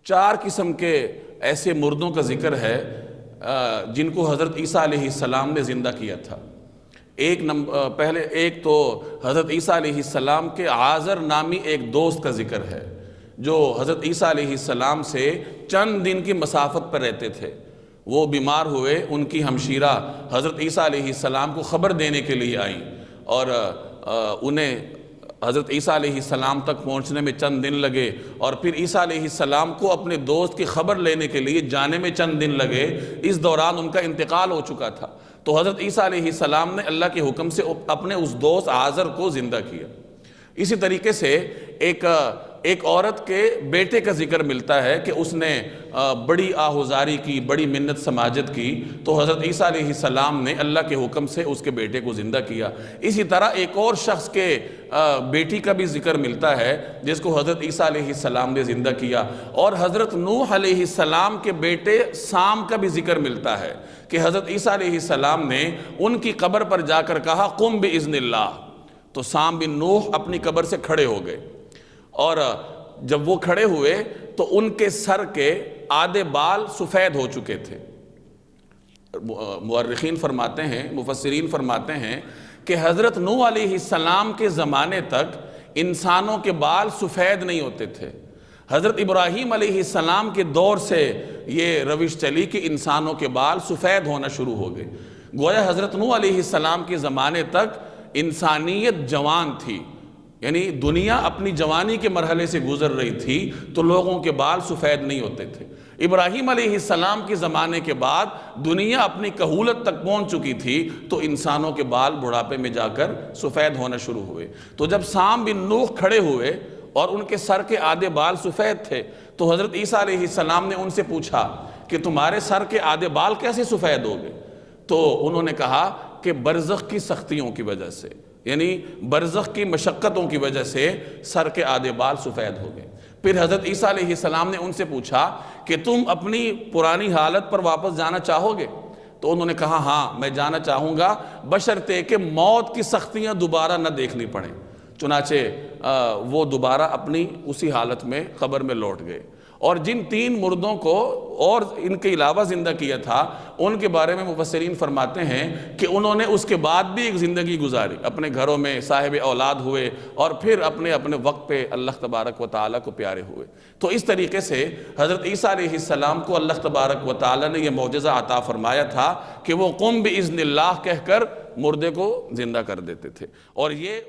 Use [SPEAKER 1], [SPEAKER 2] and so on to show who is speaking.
[SPEAKER 1] چار قسم کے ایسے مردوں کا ذکر ہے جن کو حضرت عیسیٰ علیہ السلام نے زندہ کیا تھا۔ پہلے ایک تو حضرت عیسیٰ علیہ السلام کے عازر نامی ایک دوست کا ذکر ہے جو حضرت عیسیٰ علیہ السلام سے چند دن کی مسافت پر رہتے تھے۔ وہ بیمار ہوئے، ان کی ہمشیرہ حضرت عیسیٰ علیہ السلام کو خبر دینے کے لیے آئیں، اور انہیں حضرت عیسیٰ علیہ السلام تک پہنچنے میں چند دن لگے، اور پھر عیسیٰ علیہ السلام کو اپنے دوست کی خبر لینے کے لیے جانے میں چند دن لگے۔ اس دوران ان کا انتقال ہو چکا تھا، تو حضرت عیسیٰ علیہ السلام نے اللہ کے حکم سے اپنے اس دوست عازر کو زندہ کیا۔ اسی طریقے سے ایک عورت کے بیٹے کا ذکر ملتا ہے کہ اس نے بڑی آہوزاری کی، بڑی منت سماجت کی، تو حضرت عیسیٰ علیہ السلام نے اللہ کے حکم سے اس کے بیٹے کو زندہ کیا۔ اسی طرح ایک اور شخص کے بیٹی کا بھی ذکر ملتا ہے جس کو حضرت عیسیٰ علیہ السلام نے زندہ کیا، اور حضرت نوح علیہ السلام کے بیٹے سام کا بھی ذکر ملتا ہے کہ حضرت عیسیٰ علیہ السلام نے ان کی قبر پر جا کر کہا قم بإذن اللہ، تو سام بن نوح اپنی قبر سے کھڑے ہو گئے، اور جب وہ کھڑے ہوئے تو ان کے سر کے آدھے بال سفید ہو چکے تھے۔ مورخین فرماتے ہیں، مفسرین فرماتے ہیں کہ حضرت نوح علیہ السلام کے زمانے تک انسانوں کے بال سفید نہیں ہوتے تھے۔ حضرت ابراہیم علیہ السلام کے دور سے یہ روش چلی کہ انسانوں کے بال سفید ہونا شروع ہو گئے۔ گویا حضرت نوح علیہ السلام کے زمانے تک انسانیت جوان تھی، یعنی دنیا اپنی جوانی کے مرحلے سے گزر رہی تھی، تو لوگوں کے بال سفید نہیں ہوتے تھے۔ ابراہیم علیہ السلام کے زمانے کے بعد دنیا اپنی کہولت تک پہنچ چکی تھی، تو انسانوں کے بال بڑھاپے میں جا کر سفید ہونا شروع ہوئے۔ تو جب سام بن نوح کھڑے ہوئے اور ان کے سر کے آدھے بال سفید تھے، تو حضرت عیسیٰ علیہ السلام نے ان سے پوچھا کہ تمہارے سر کے آدھے بال کیسے سفید ہو گئے؟ تو انہوں نے کہا کہ برزخ کی سختیوں کی وجہ سے، یعنی برزخ کی مشقتوں کی وجہ سے سر کے آدھے بال سفید ہو گئے۔ پھر حضرت عیسیٰ علیہ السلام نے ان سے پوچھا کہ تم اپنی پرانی حالت پر واپس جانا چاہو گے؟ تو انہوں نے کہا ہاں میں جانا چاہوں گا، بشرطے کہ موت کی سختیاں دوبارہ نہ دیکھنی پڑیں۔ چنانچہ وہ دوبارہ اپنی اسی حالت میں قبر میں لوٹ گئے۔ اور جن تین مردوں کو اور ان کے علاوہ زندہ کیا تھا، ان کے بارے میں مفسرین فرماتے ہیں کہ انہوں نے اس کے بعد بھی ایک زندگی گزاری، اپنے گھروں میں صاحب اولاد ہوئے، اور پھر اپنے وقت پہ اللہ تبارک و تعالیٰ کو پیارے ہوئے۔ تو اس طریقے سے حضرت عیسیٰ علیہ السلام کو اللہ تبارک و تعالیٰ نے یہ معجزہ عطا فرمایا تھا کہ وہ قم بإذن اللہ کہہ کر مردے کو زندہ کر دیتے تھے، اور یہ